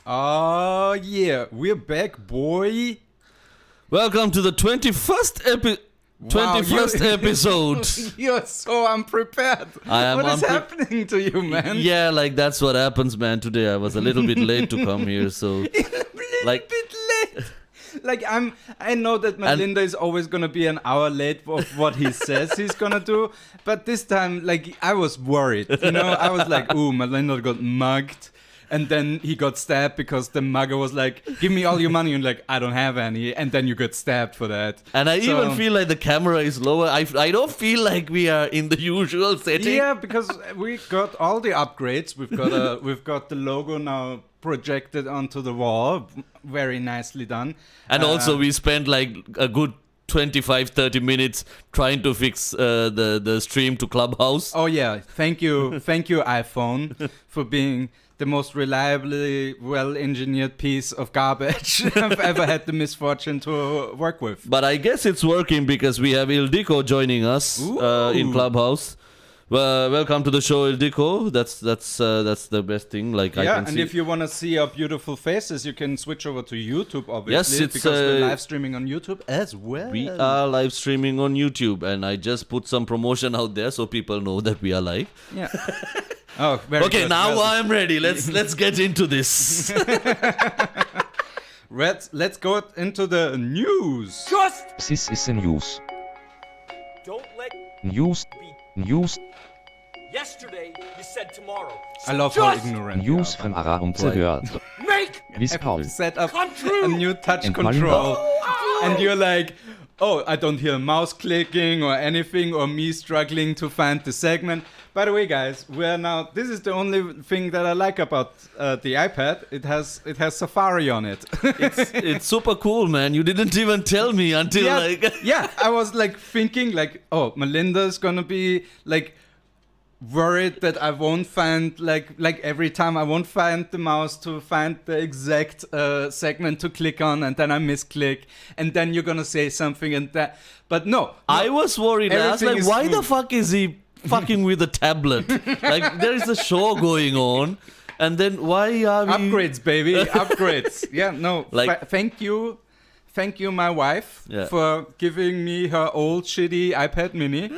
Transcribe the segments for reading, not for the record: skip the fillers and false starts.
Oh, yeah. We're back, boy. Welcome to the 21st episode. You're so unprepared. What is happening to you, man? Yeah, like that's what happens, man. Today I was a little bit late to come here, so like bit late. Like I know that Malinda is always gonna be an hour late of what he says he's gonna do, but this time, like, I was worried. I was like, ooh, Malinda got mugged. And then he got stabbed because the mugger was like, give me all your money. And like, I don't have any. And then you got stabbed for that. And I even feel like the camera is lower. I don't feel like we are in the usual setting. Yeah, because we got all the upgrades. We've got the logo now projected onto the wall. Very nicely done. And also we spent like a good 25-30 minutes trying to fix the stream to Clubhouse. Oh yeah, thank you iPhone for being the most reliably well-engineered piece of garbage I've ever had the misfortune to work with. But I guess it's working because we have Ildiko joining us in Clubhouse. Welcome to the show, Ildiko. That's the best thing. Like, I can see. If you want to see our beautiful faces, you can switch over to YouTube, obviously, because we're live streaming on YouTube as well. We are live streaming on YouTube, and I just put some promotion out there so people know that we are live. Yeah. Oh, very okay, good. now I'm ready. Let's get into this. Let's go into the news. This is the news. Don't let News. yesterday you said tomorrow. I love how ignorant you News are. von Ara und Zerhört. Make With Paul. Set up come true. a new touch And control. Malinda. And you're like, oh, I don't hear mouse clicking or anything or me struggling to find the segment. By the way, guys, this is the only thing that I like about the iPad. It has Safari on it. It's super cool, man. You didn't even tell me until yeah, I was like thinking like, oh, Malinda's gonna be like worried that I won't find like every time I won't find the mouse to find the exact segment to click on, and then I misclick, and then you're gonna say something and that. But no, I was worried. I was like, why the fuck is he fucking with a tablet? Like, there is a show going on, and then why are we upgrades, baby, upgrades? Yeah, no, like, thank you, my wife, for giving me her old shitty iPad Mini.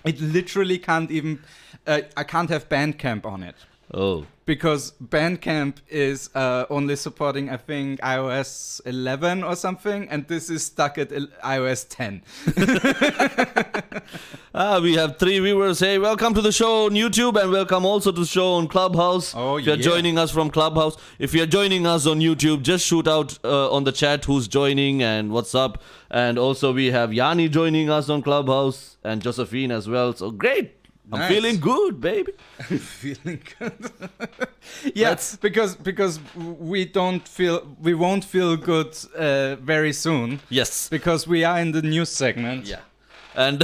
It literally can't even. I can't have Bandcamp on it. Oh. Because Bandcamp is only supporting, I think, iOS 11 or something, and this is stuck at iOS 10. We have 3 viewers. Hey, welcome to the show on YouTube, and welcome also to the show on Clubhouse. Oh, if you're joining us from Clubhouse. If you're joining us on YouTube, just shoot out on the chat who's joining and what's up. And also we have Yanni joining us on Clubhouse, and Josephine as well. So great. I'm feeling good, baby. I'm feeling good. Yes, because we won't feel good very soon. Yes, because we are in the news segment. Yeah, and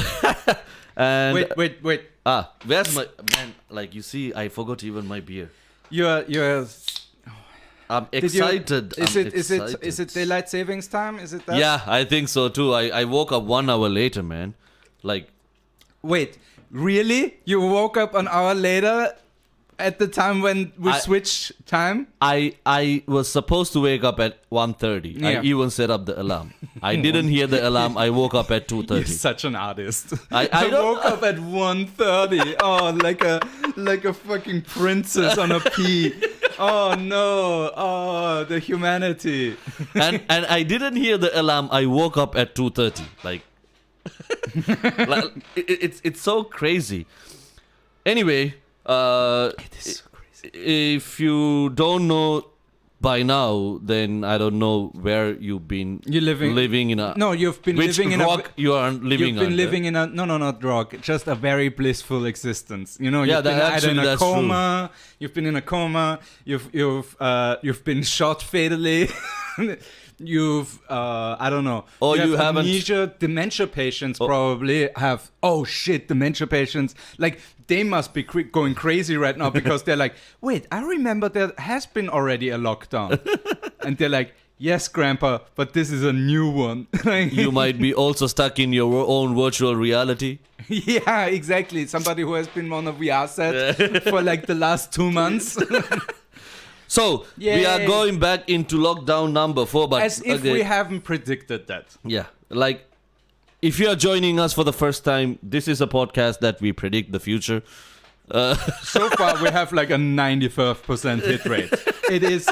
wait. Where's my man? Like, you see, I forgot even my beer. You're. I'm excited. Is it daylight savings time? Is it that? Yeah, I think so too. I woke up 1 hour later, man. Like, wait. Really? You woke up an hour later at the time when we switched time? I was supposed to wake up at 1:30. Yeah. I even set up the alarm. I didn't hear the alarm. I woke up at 2:30. You're such an artist. I woke up at 1:30. Oh, like a fucking princess on a pea. Oh no. Oh, the humanity. and I didn't hear the alarm. I woke up at 2:30. Like, it's so crazy. Anyway, it is so crazy. If you don't know by now, then I don't know where you've been. You're living in a. No, you've been which living in rock you are living. You've been living in a not rock, just a very blissful existence. You've been actually, in a that's coma. True. You've been in a coma. You've been shot fatally. You've I don't know. Or you have haven't. Amnesia, dementia patients probably have. Oh shit, dementia patients. Like, they must be going crazy right now because they're like, wait, I remember there has been already a lockdown, and they're like, yes, Grandpa, but this is a new one. You might be also stuck in your own virtual reality. Yeah, exactly. Somebody who has been on a VR set for like the last 2 months. So we are Yay. going back into lockdown number 4, but As if we haven't predicted that. yeah, like if you are joining us for the first time, this is a podcast that we predict the future. So far, we have like a 95% hit rate. It is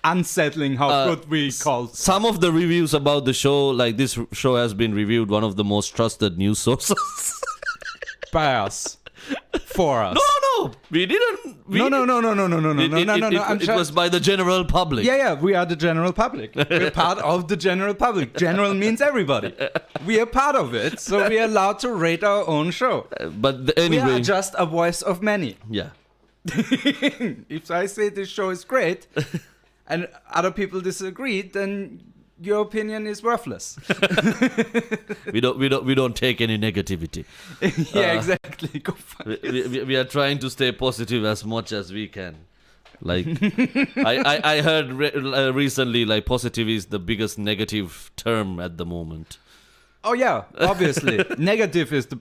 unsettling how good we called. Some of the reviews about the show, like this show has been reviewed one of the most trusted news sources. By us. For us. No, we didn't. No. It was by the general public. Yeah, we are the general public. We're part of the general public. General means everybody. We are part of it, so we are allowed to rate our own show. But We anyway, are just a voice of many. yeah. If I say this show is great and other people disagree, then your opinion is worthless. We don't take any negativity. Yeah, exactly. Go fuck We are trying to stay positive as much as we can. Like I heard recently, like positive is the biggest negative term at the moment. Oh yeah, obviously. Negative is the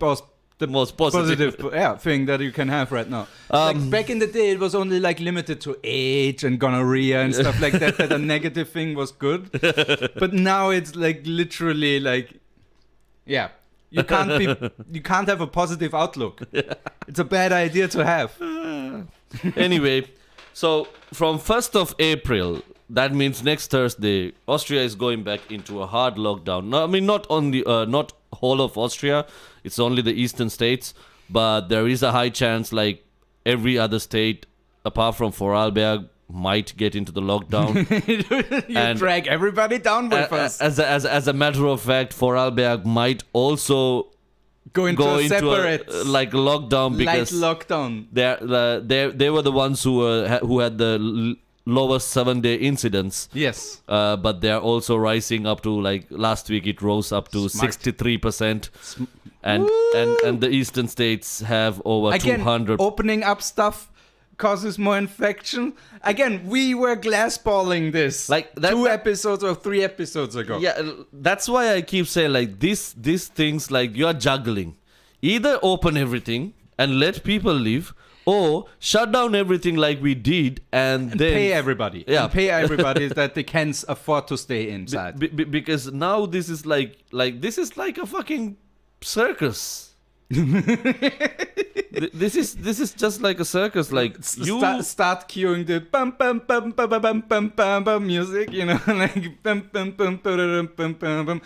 most positive. thing that you can have right now. Like back in the day, it was only like limited to AIDS and gonorrhea and stuff like that. That a negative thing was good, but now it's like literally like, yeah, you can't have a positive outlook. It's a bad idea to have. Anyway, so from 1st of April, that means next Thursday, Austria is going back into a hard lockdown. No, I mean not whole of Austria. It's only the eastern states, but there is a high chance like every other state apart from Vorarlberg might get into the lockdown. You drag everybody down with us. As a matter of fact, Vorarlberg might also Go into go a into separate like lockdown light because lockdown. they were the ones who had the lowest 7-day incidence. Yes. But they're also rising up to, like last week it rose up to Smart. 63%. And the eastern states have over Again, 200. opening up stuff causes more infection. Again, we were glassballing this Like that- 2 episodes or 3 episodes ago. Yeah, that's why I keep saying like these things, like you're juggling. Either open everything and let people live, or shut down everything like we did and then Pay everybody. Yeah. And pay everybody that they can afford to stay inside. because now this is like this is like a fucking circus. This is just like a circus. Like you Start cueing the bum bum bum bum bum bum bum bum bum music, you know, like bum bum bum bum bum bum bum.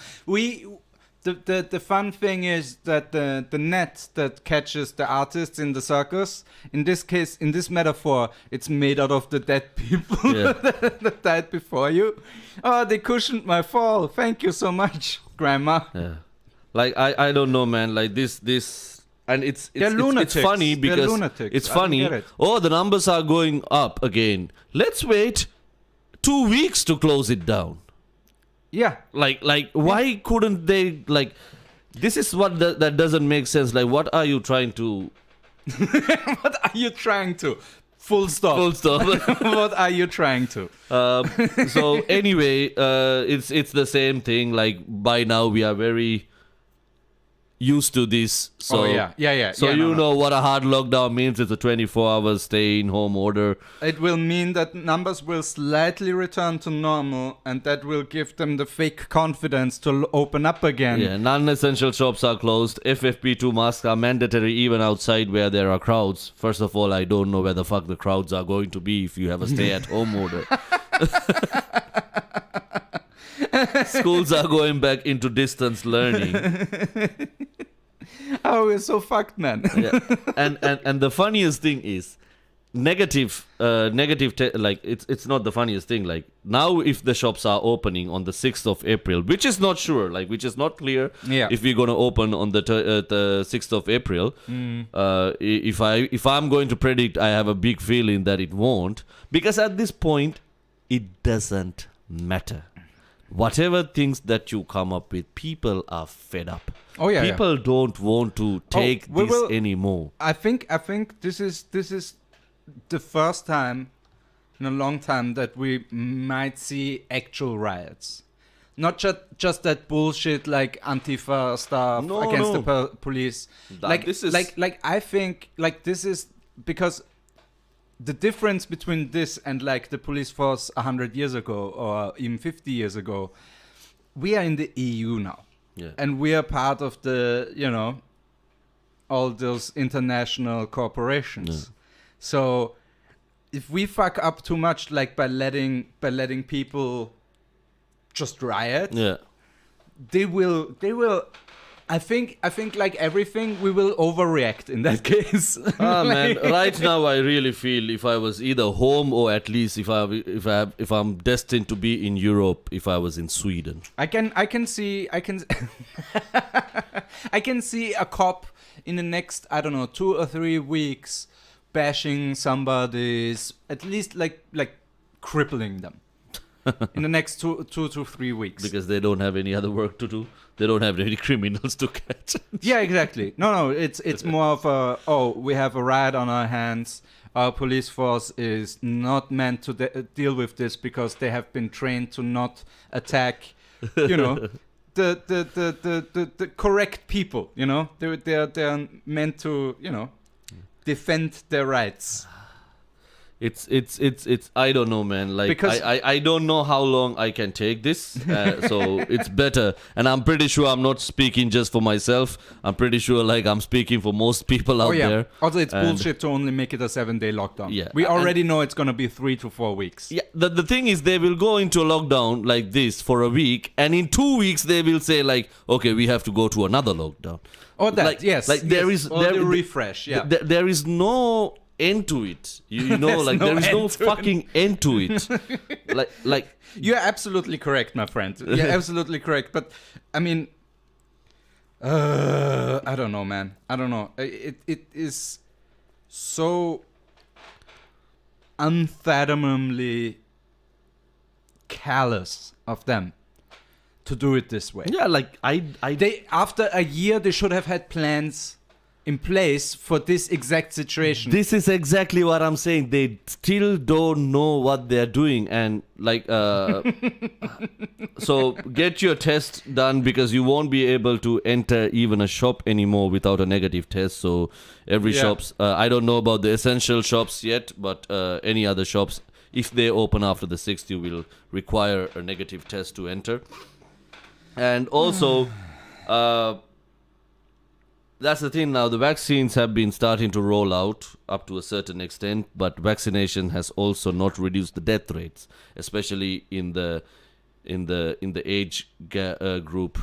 The fun thing is that the net that catches the artists in the circus, in this case, in this metaphor, it's made out of the dead people Yeah. that died before you. Oh, they cushioned my fall. Thank you so much, Grandma. Yeah. Like I don't know, man. Like this and it's lunatics. funny They're because lunatics. it's I don't funny. get it. Oh, the numbers are going up again. Let's wait 2 weeks to close it down. Yeah. Like why couldn't they, like, this is what that doesn't make sense. Like, what are you trying to What are you trying to? Full stop. full stop? What are you trying to? So anyway, it's the same thing. Like by now we are very used to this. So Oh, yeah. So Yeah, you no. know what a hard lockdown means. It's a 24-hour stay-in-home order. It will mean that numbers will slightly return to normal, and that will give them the fake confidence to open up again. Yeah, non-essential shops are closed. FFP2 masks are mandatory even outside where there are crowds. First of all, I don't know where the fuck the crowds are going to be if you have a stay-at-home order. Schools are going back into distance learning. Oh, we're so fucked, man. Yeah. And the funniest thing is negative like it's not the funniest thing. Like now if the shops are opening on the 6th of April, which is not sure, like which is not clear Yeah. if we're going to open on the 6th of April. If I'm going to predict, I have a big feeling that it won't, because at this point it doesn't matter. Whatever things that you come up with, people are fed up. Oh, yeah, yeah. People don't want to take we this will- anymore. I think this is the first time in a long time that we might see actual riots. Not just that bullshit like Antifa stuff No, against no. the police. That- Like this is- like I think like this is because the difference between this and like the police force 100 years ago or even 50 years ago, we are in the EU now. Yeah. And we are part of the, all those international corporations. Yeah. So if we fuck up too much, like by letting people just riot, they will. I think like everything, we will overreact in that case. Man, right now I really feel if I was either home or at least if I'm destined to be in Europe, if I was in Sweden. I can see I can see a cop in the next, I don't know, 2 or 3 weeks bashing somebody's, at least like crippling them. In the next two to 3 weeks. Because they don't have any other work to do. They don't have any criminals to catch. Yeah, exactly. No, it's more of we have a riot on our hands. Our police force is not meant to deal with this because they have been trained to not attack, the correct people. They're meant to, defend their rights. It's I don't know, man. Like, because I don't know how long I can take this. So it's better. And I'm pretty sure I'm not speaking just for myself. I'm pretty sure like I'm speaking for most people out there. Also, it's bullshit to only make it a 7-day lockdown. Yeah. We already know it's going to be 3 to 4 weeks. Yeah. The thing is, they will go into a lockdown like this for a week. And in 2 weeks, they will say like, okay, we have to go to another lockdown. Or that, like, yes. Like there is... Or the refresh, yeah. There is no end to it. You know, like there is no fucking end to it. like you're absolutely correct, my friend. You're absolutely correct. But I mean, I don't know, man. I don't know. It is so unfathomably callous of them to do it this way. Yeah, like they after a year they should have had plans in place for this exact situation. This is exactly what I'm saying. They still don't know what they're doing, and like so get your test done because you won't be able to enter even a shop anymore without a negative test. So every shops, I don't know about the essential shops yet, but any other shops, if they open after the 6th, you will require a negative test to enter. And also that's the thing now. The vaccines have been starting to roll out up to a certain extent, but vaccination has also not reduced the death rates, especially in the age group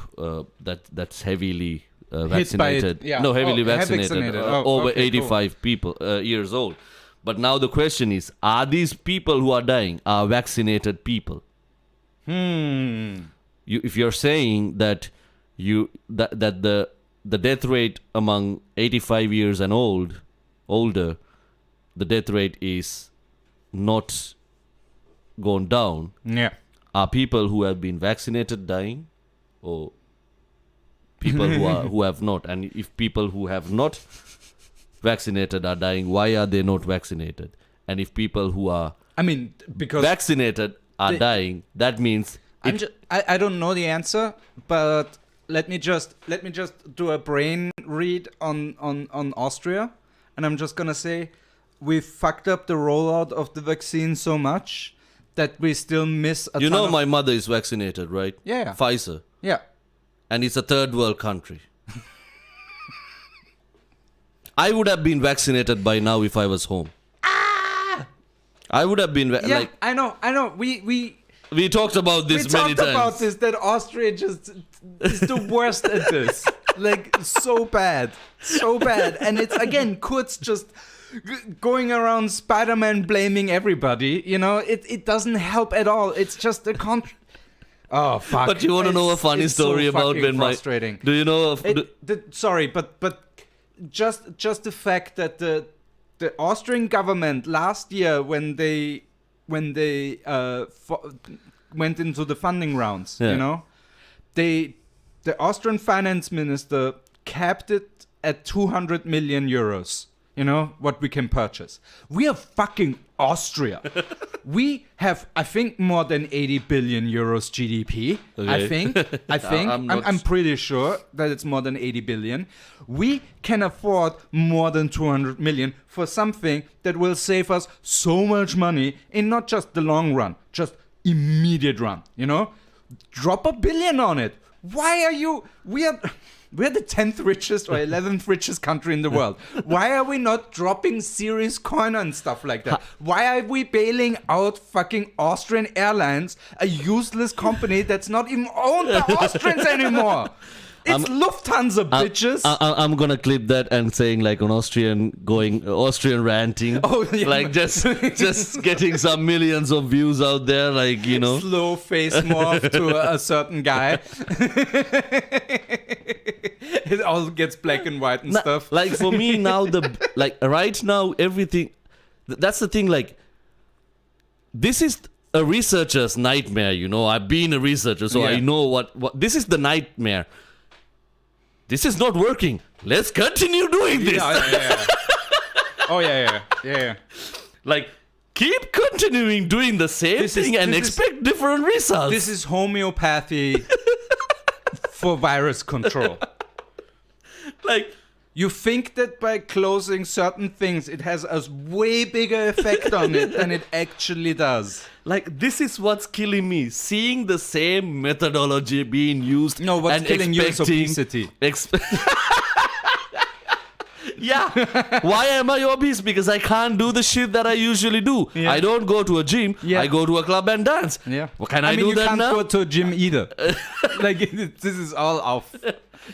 that's heavily vaccinated. Heavily vaccinated. Over 85 people years old. But now the question is: are these people who are dying are vaccinated people? If you're saying that the death rate among 85 years and older, the death rate is not gone down. Yeah. Are people who have been vaccinated dying, or people who have not? And if people who have not vaccinated are dying, why are they not vaccinated? And if people who are because vaccinated are dying, that means I don't know the answer, but let me just do a brain read on Austria, and I'm just gonna say we fucked up the rollout of the vaccine so much that we still miss a ton of... my mother is vaccinated, right? Yeah. Pfizer. Yeah. And it's a third world country. I would have been vaccinated by now if I was home. I would have been I know. We talked about this many times. We talked about this, that Austria just is the worst at this. Like, so bad. And it's, again, Kurz just going around Spider-Man blaming everybody. It doesn't help at all. It's just a Oh, fuck. But you want to know a funny story about when frustrating. Do you know... Sorry, but just the fact that the Austrian government last year when they went into the funding rounds, the Austrian finance minister capped it at 200 million euros. you know, what we can purchase. We are fucking Austria. We have, I think, more than 80 billion euros GDP. Okay. I think. I'm pretty sure that it's more than 80 billion. We can afford more than 200 million for something that will save us so much money in not just the long run, just immediate run, you know? Drop $1 billion on it. Why are you... We're the 10th richest or 11th richest country in the world. Why are we not dropping serious coin and stuff like that? Why are we bailing out fucking Austrian Airlines, a useless company that's not even owned by Austrians anymore? It's Lufthansa, bitches. I'm gonna clip that and saying like an Austrian ranting. Oh, yeah. Like just getting some millions of views out there, like, you know. Slow face morph to a certain guy. It all gets black and white and stuff. Like for me now, right now everything. That's the thing. Like, this is a researcher's nightmare. You know, I've been a researcher, so I know what. This is the nightmare. This is not working. Let's continue doing this. Yeah. Oh yeah. Like, keep continuing doing the same thing and expect different results. This is homeopathy for virus control. Like, you think that by closing certain things, it has a way bigger effect on it than it actually does. Like, this is what's killing me. Seeing the same methodology being used. No, what's and killing you is obesity. Yeah. Why am I obese? Because I can't do the shit that I usually do. Yeah. I don't go to a gym. Yeah. I go to a club and dance. Yeah. Well, can I do that now? You can't go to a gym either. Like, this is all off.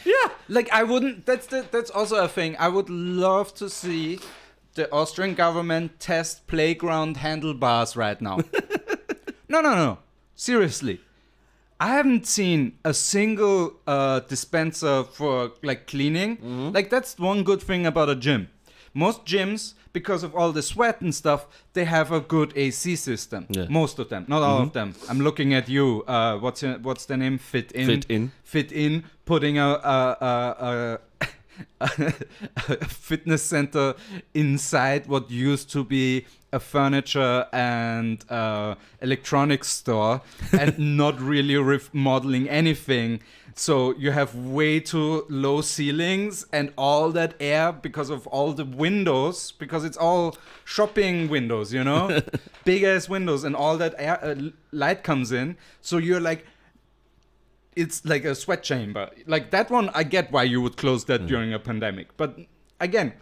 Yeah. Like, I wouldn't... That's also a thing. I would love to see the Austrian government test playground handlebars right now. No. Seriously. I haven't seen a single dispenser for, like, cleaning. Mm-hmm. Like, that's one good thing about a gym. Most gyms, because of all the sweat and stuff, they have a good AC system. Yeah. Most of them. Not all of them. I'm looking at you. What's the name? Fit In. Putting a fitness center inside what used to be a furniture and electronics store and not really remodeling anything. So you have way too low ceilings and all that air because of all the windows, because it's all shopping windows, you know? Big ass windows, and all that air, light comes in. So you're like, it's like a sweat chamber. Like that one, I get why you would close that during a pandemic. But again,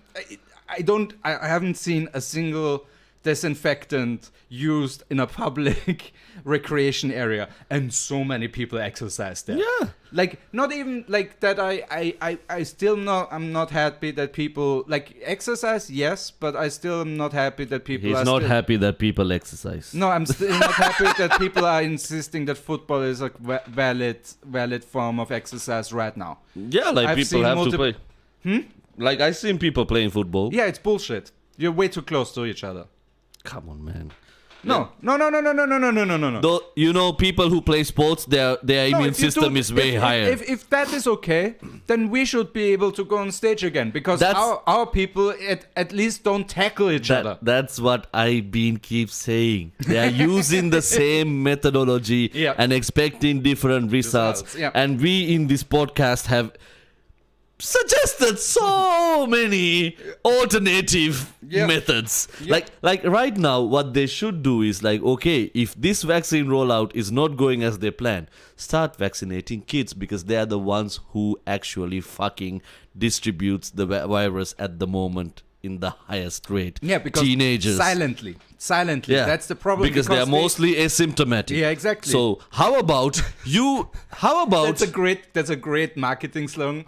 I haven't seen a single disinfectant used in a public recreation area, and so many people exercise there. Yeah. Like, not even like that. I'm not happy that people like exercise. Yes, but I still am not happy that people. He's not happy that people exercise. No, I'm still not happy that people are insisting that football is a valid form of exercise right now. Yeah, like people have to play. Like, I've seen people playing football. Yeah, it's bullshit. You're way too close to each other. Come on, man. No. Though, you know, people who play sports, their immune system is way higher. If that is okay, then we should be able to go on stage again, because our people at least don't tackle each other. That's what I've been keep saying. They are using the same methodology and expecting different results. Yeah. And we in this podcast have suggested so many alternative methods. Like right now, what they should do is like, okay, if this vaccine rollout is not going as they plan, start vaccinating kids, because they are the ones who actually fucking distributes the virus at the moment in the highest rate. Yeah, because teenagers silently. Yeah. That's the problem. Because they are mostly asymptomatic. Yeah, exactly. So how about you? How about that's a great marketing slogan.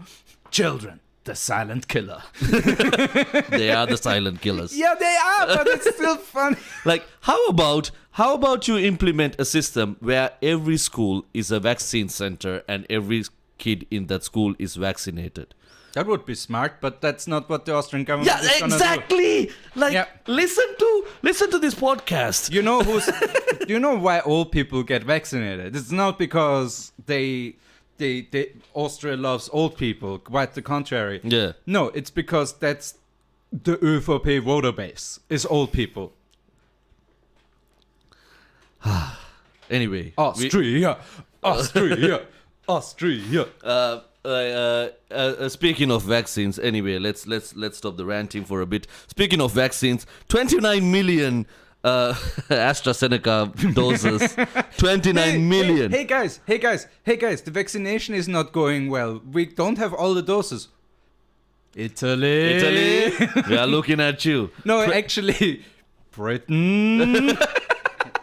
Children, the silent killer. They are the silent killers. Yeah, they are, but it's still fun. Like, how about you implement a system where every school is a vaccine center and every kid in that school is vaccinated? That would be smart, but that's not what the Austrian government is gonna exactly. Like, listen to this podcast. You know why old people get vaccinated? It's not because Austria loves old people. Quite the contrary. Yeah. No, it's because that's the ÖVP voter base is old people. Anyway, Austria. speaking of vaccines, anyway, let's stop the ranting for a bit. Speaking of vaccines, 29 million AstraZeneca doses. 29 million. Hey guys, the vaccination is not going well. We don't have all the doses. Italy. We are looking at you. No, actually, Britain.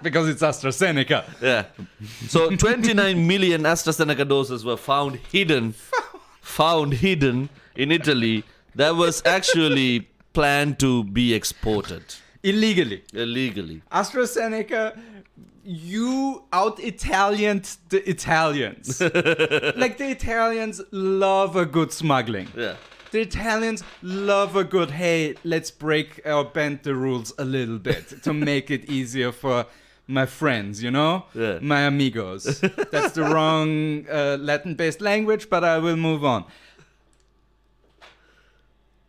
Because it's AstraZeneca. Yeah. So 29 million AstraZeneca doses were found hidden in Italy that was actually planned to be exported. Illegally. AstraZeneca, you out-Italianed the Italians. Like the Italians love a good smuggling. Yeah. The Italians love a good, hey, let's break or bend the rules a little bit to make it easier for my friends, you know? Yeah. My amigos. That's the wrong Latin-based language, but I will move on.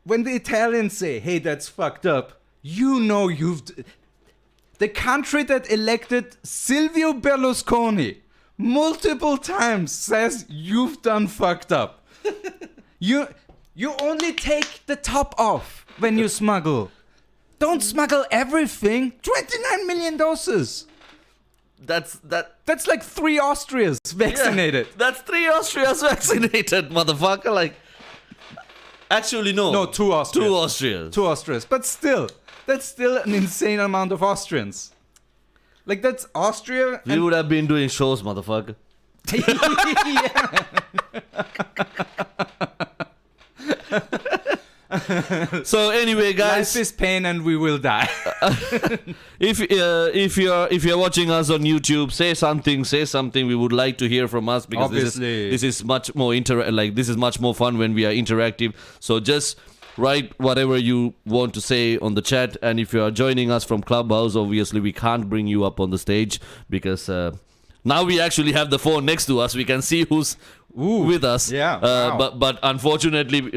When the Italians say, hey, that's fucked up, you know the country that elected Silvio Berlusconi multiple times says you've done fucked up. You only take the top off when you smuggle. Don't smuggle everything. 29 million doses. That's like 3 Austrias vaccinated. Yeah, that's 3 Austrias vaccinated, motherfucker. Like, actually, no. No, 2 Austrias. 2 Austrias. 2 Austrias. But still, that's still an insane amount of Austrians. Like, that's Austria. We would have been doing shows, motherfucker. So anyway, guys, life is pain and we will die. if you're watching us on YouTube, say something. We would like to hear from us because Obviously. this is much more this is much more fun when we are interactive. So just write whatever you want to say on the chat, and if you are joining us from Clubhouse, obviously we can't bring you up on the stage because now we actually have the phone next to us. We can see who's with us. Yeah, wow. But unfortunately,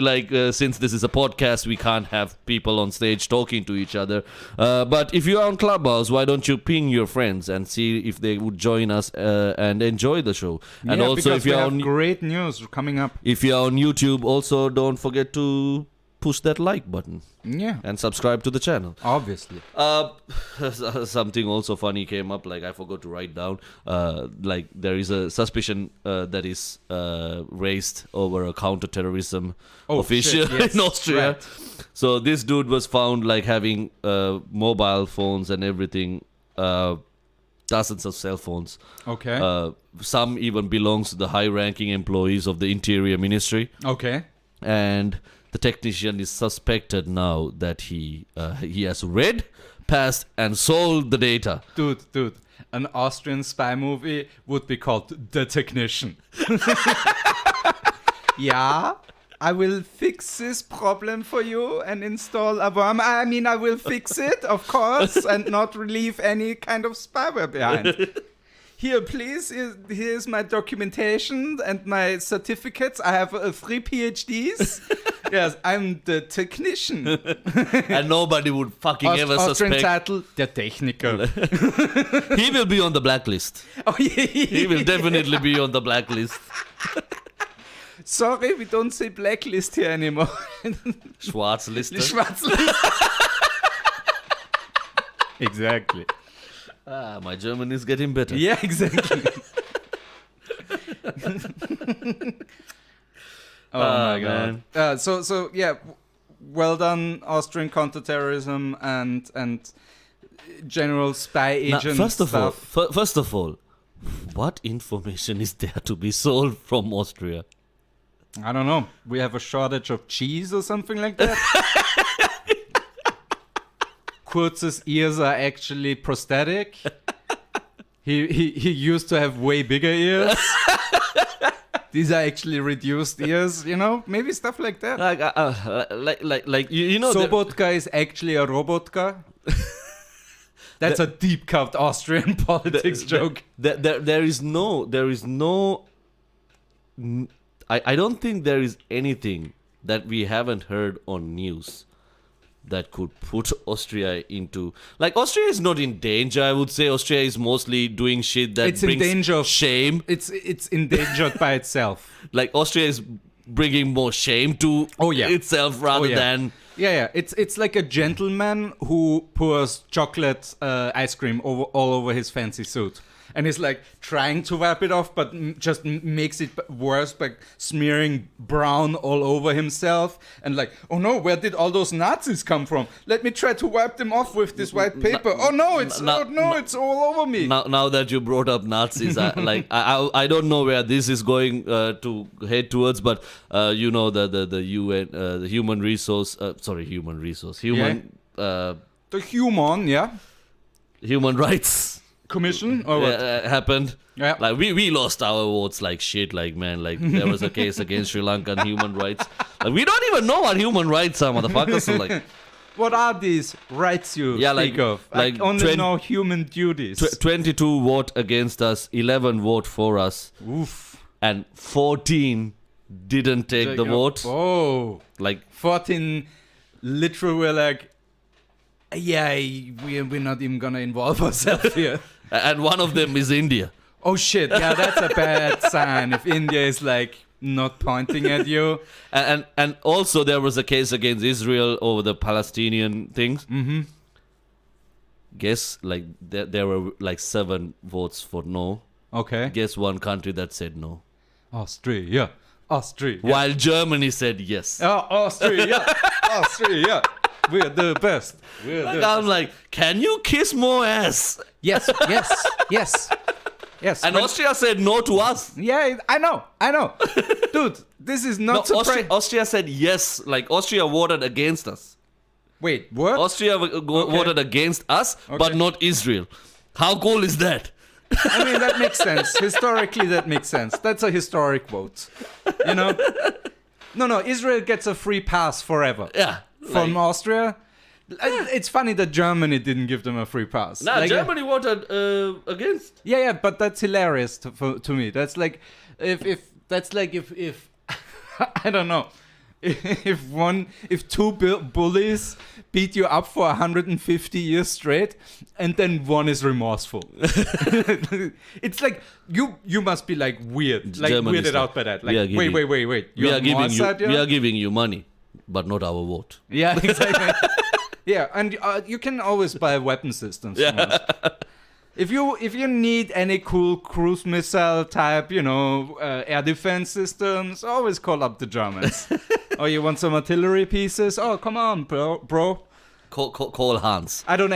since this is a podcast, we can't have people on stage talking to each other. But if you are on Clubhouse, why don't you ping your friends and see if they would join us and enjoy the show? And yeah, also, if we you're have on great news coming up. if you're on YouTube, also don't forget to push that like button Yeah, and subscribe to the channel. obviously. Something also funny came up, like I forgot to write down. Like there is a suspicion that is raised over a counterterrorism official shit, yes, in Austria. right. So this dude was found like having mobile phones and everything, dozens of cell phones. Okay. Some even belongs to the high-ranking employees of the Interior Ministry. Okay. And the technician is suspected now that he has read, passed, and sold the data. Dude, an Austrian spy movie would be called The Technician. Yeah, I will fix this problem for you and install a worm. I mean, I will fix it, of course, and not leave any kind of spyware behind. Here, please, here's my documentation and my certificates. I have 3 PhDs. Yes, I'm the technician. And nobody would fucking ever Austrian suspect. title, Der Techniker. He will be on the blacklist. Oh, yeah. He will definitely be on the blacklist. Sorry, we don't say blacklist here anymore. Schwarzliste. Schwarzlist. Exactly. My German is getting better. Yeah, exactly. Oh my god. Man. So yeah, well done, Austrian counterterrorism and general spy Now, agent first of stuff. all, what information is there to be sold from Austria? I don't know. We have a shortage of cheese or something like that. Kurz's ears are actually prosthetic. He used to have way bigger ears. These are actually reduced ears, you know? Maybe stuff like that. Like you know. Sobotka is actually a robotka. That's a deep cut Austrian politics joke. There is no. I don't think there is anything that we haven't heard on news that could put Austria into... Like, Austria is not in danger, I would say. Austria is mostly doing shit that It's in brings danger of- shame. It's endangered by itself. Like, Austria is bringing more shame to itself rather than... Yeah. It's like a gentleman who pours chocolate ice cream all over his fancy suit. And he's like trying to wipe it off, but just makes it worse by smearing brown all over himself. And like, oh no, where did all those Nazis come from? Let me try to wipe them off with this white paper. Oh no, it's all over me. Now that you brought up Nazis, I don't know where this is going to head towards, but you know the UN, the human resource, human rights Commission or what? happened. Yeah. Like we lost our votes like shit. Like, man, like there was a case against Sri Lankan human rights. Like, we don't even know what human rights are, motherfuckers. So like, what are these rights you speak of? I only know human duties. 22 vote against us, 11 vote for us. Oof. And 14 didn't take the vote. Oh. Like 14 literally were like, yeah, we're not even gonna involve ourselves here. And one of them is India. Oh shit, yeah, that's a bad sign if India is like not pointing at you. And also there was a case against Israel over the Palestinian things. Mm-hmm. Guess like there were like 7 votes for no. Okay. Guess one country that said no. Austria. While Germany said yes. Oh, Austria. We're the best. I'm like, can you kiss more ass? Yes. And Austria said no to us. Yeah, I know. Dude, this is not surprising. Austria said yes. Like, Austria voted against us. Wait, what? Austria voted against us, but not Israel. How cool is that? I mean, that makes sense. Historically, that makes sense. That's a historic vote. You know? No, Israel gets a free pass forever. Yeah. From Austria. It's funny that Germany didn't give them a free pass. Germany voted against. Yeah, but that's hilarious to me. That's like if I don't know. If two bullies beat you up for 150 years straight, and then one is remorseful. It's like you must be like weird, like Germany weirded out by that. Like wait. We are giving you money, but not our vote. Yeah, exactly. Yeah, and you can always buy weapon systems. Yeah. If you need any cool cruise missile type, air defense systems, always call up the Germans. Oh, you want some artillery pieces? Oh, come on, bro. Call Hans. I don't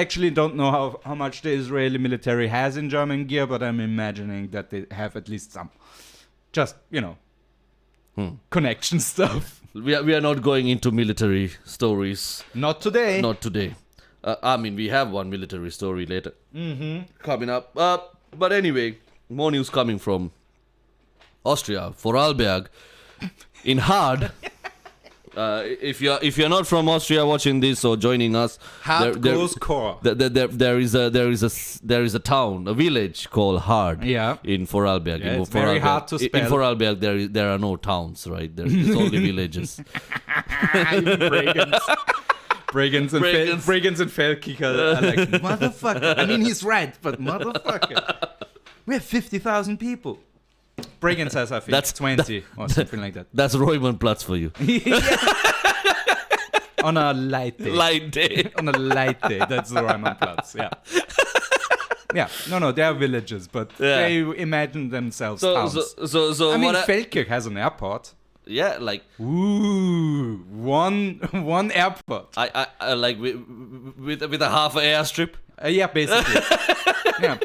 know how much the Israeli military has in German gear, but I'm imagining that they have at least some. Just, connection stuff. We are not going into military stories. Not today. Not today. I mean, we have one military story later coming up. But anyway, more news coming from Austria. Vorarlberg in Hard. If you're not from Austria watching this or joining us, Hard goes core. There is a town, a village called Hard. Yeah. In Vorarlberg. Yeah, it's very hard to spell. In Vorarlberg, there are no towns, right? There's only villages. Brigands and Feldkicker are like, motherfucker. I mean, he's right, but motherfucker. We have 50,000 people. Brigands has, I think, 20 or something like that. That's Roymannplatz for you. On a light day. On a light day, that's the Roymannplatz, yeah. Yeah, no, they are villages, but they imagine themselves towns. So I mean, Feldkirch has an airport. Yeah, like one airport. I like with a half an airstrip. Yeah, basically. Yeah.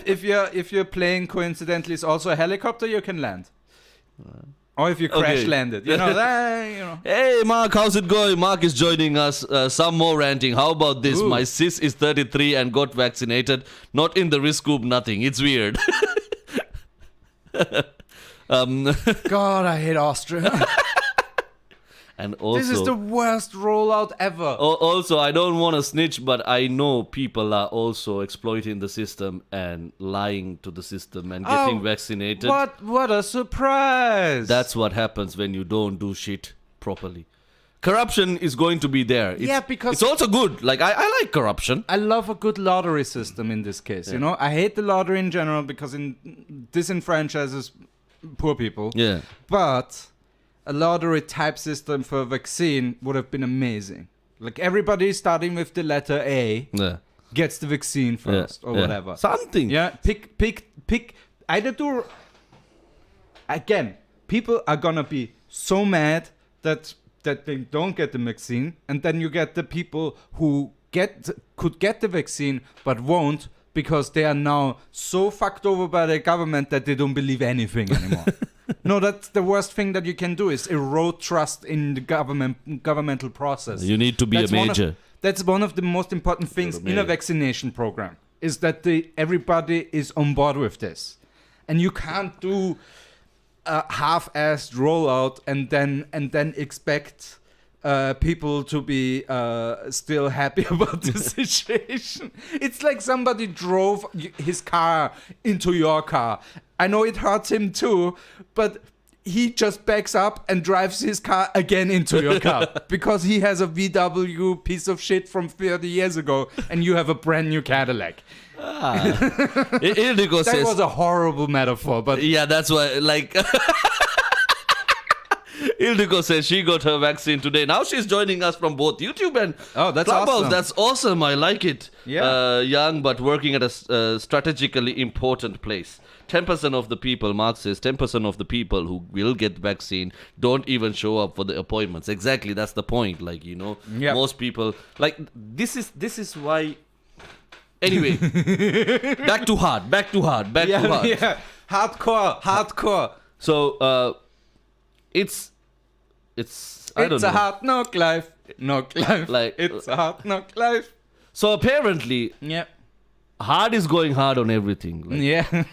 If you're playing coincidentally, it's also a helicopter, you can land. Or if you crash landed, Hey, Mark, how's it going? Mark is joining us. Some more ranting. How about this? Ooh. My sis is 33 and got vaccinated. Not in the risk group. Nothing. It's weird. God, I hate Austria. And also, this is the worst rollout ever. Also, I don't want to snitch, but I know people are also exploiting the system and lying to the system and getting vaccinated. What a surprise! That's what happens when you don't do shit properly. corruption is going to be there. Because it's also good. Like I like corruption. I love a good lottery system in this case. You know, I hate the lottery in general because it disenfranchises poor people. Yeah. But a lottery type system for a vaccine would have been amazing. Like everybody starting with the letter A gets the vaccine first or whatever. Something. Yeah. Pick. Either do. Again, people are gonna be so mad that they don't get the vaccine, and then you get the people who could get the vaccine but won't because they are now so fucked over by the government that they don't believe anything anymore. No, that's the worst thing that you can do is erode trust in the governmental process. You need to be a major. That's one of the most important things in a vaccination program is that everybody is on board with this, and you can't do a half-assed rollout and then expect people to be still happy about the situation. It's like somebody drove his car into your car. I know it hurts him too, but he just backs up and drives his car again into your car because he has a VW piece of shit from 30 years ago and you have a brand new Cadillac. Ildiko That was a horrible metaphor, but yeah, that's why. Like, Ildiko says she got her vaccine today. Now she's joining us from both YouTube and that's Clubhouse. awesome. That's awesome. I like it. Yeah. Young but working at a strategically important place. 10% of the people, Mark says, 10% of the people who will get vaccine don't even show up for the appointments. Exactly, that's the point. Like, you know, most people like this is why. Anyway, back to hard. Yeah, hardcore. So, it's I don't know. It's a hard knock life. Like, it's a hard knock life. So apparently, hard is going hard on everything. Like, Yeah.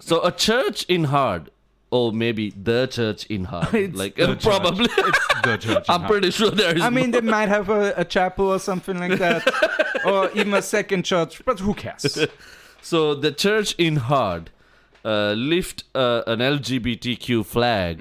so a church in hard, or maybe the church in hard. It's like the probably. It's the church. I'm pretty sure there is. I mean, they might have a chapel or something like that, or even a second church, but who cares? So the church in hard lift an LGBTQ flag.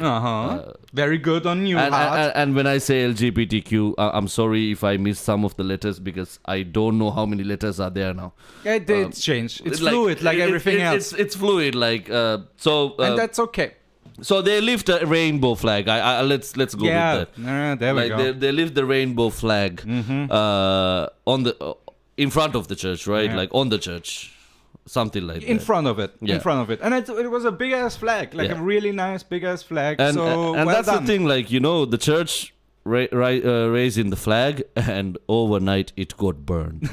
Very good on you, Hart. And when I say LGBTQ, I'm sorry if I missed some of the letters because I don't know how many letters are there now. Yeah, it's changed. It's fluid, like everything else. It's fluid, like so. And that's okay. So they lift a rainbow flag. Let's go with that. There we go. They lift the rainbow flag on the in front of the church, right? Yeah. Like on the church. Something like in that. front of it, and it was a big ass flag, like a really nice big ass flag. And well that's done. the thing, like, you know, the church raising the flag, and overnight it got burned.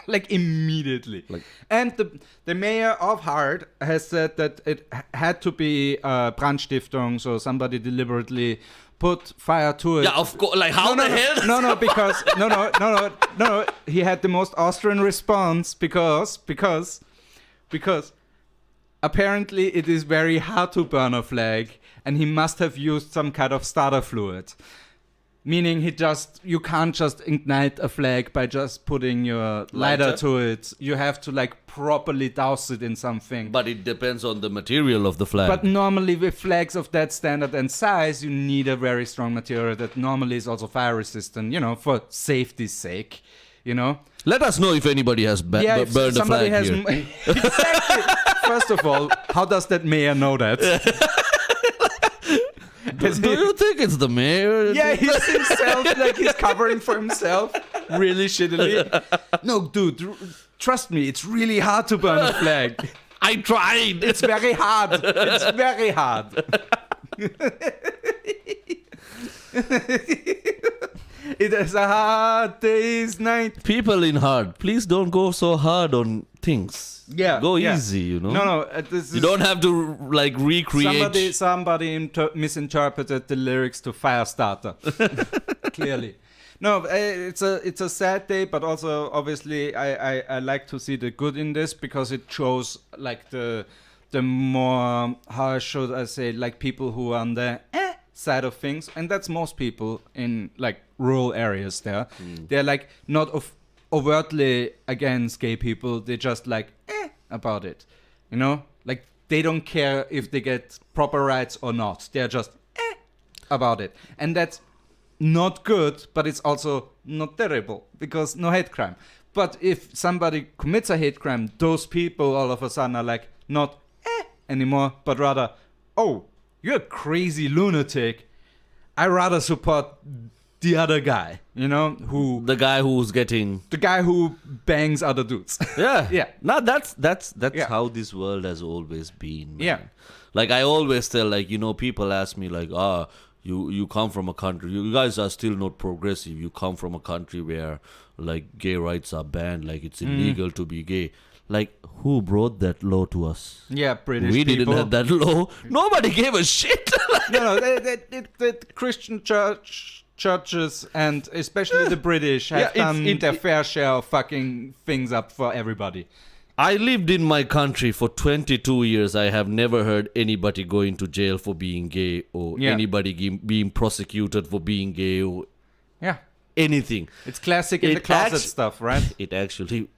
Like immediately. And the mayor of Hard has said that it had to be Brandstiftung, so somebody deliberately put fire to it. Yeah, of course. Like, how the hell? No, because no. He had the most Austrian response because apparently it is very hard to burn a flag, and he must have used some kind of starter fluid. Meaning you can't just ignite a flag by just putting your lighter to it. You have to like properly douse it in something. But it depends on the material of the flag. But normally with flags of that standard and size, you need a very strong material that normally is also fire resistant, you know, for safety's sake, you know. Let us know if anybody has burned a flag here. Exactly. First of all, how does that mayor know that? Do you think it's the mayor? Yeah, he's himself, like he's covering for himself really shittily. No, dude, trust me, it's really hard to burn a flag. I tried. It's very hard. It's very hard. It is a hard day's night. People in hard, please don't go so hard on things. Yeah, go easy, you know. No, this is, you don't have to like recreate. Somebody misinterpreted the lyrics to Firestarter. Clearly, no. It's a sad day, but also obviously I like to see the good in this because it shows like the more, how should I say, like people who are on the side of things, and that's most people in like rural areas. They're like not overtly against gay people. They just like about it, you know, like they don't care if they get proper rights or not. They're just about it, and that's not good, but it's also not terrible because no hate crime. But if somebody commits a hate crime, those people all of a sudden are like not anymore, but rather, oh, you're a crazy lunatic. I rather support the other guy, The guy who's getting... the guy who bangs other dudes. Yeah. Yeah. No, that's Yeah. how this world has always been, man. Yeah. Like, I always tell, like, people ask me, like, you come from a country, you guys are still not progressive. You come from a country where, like, gay rights are banned, like, it's illegal to be gay. Like, who brought that law to us? Yeah, British We people. didn't have that law. Nobody gave a shit. No, the Christian churches and especially the British have done their fair share of fucking things up for everybody. I lived in my country for 22 years. I have never heard anybody going to jail for being gay or anybody being prosecuted for being gay or Yeah. anything. It's classic in the closet stuff, right? It actually...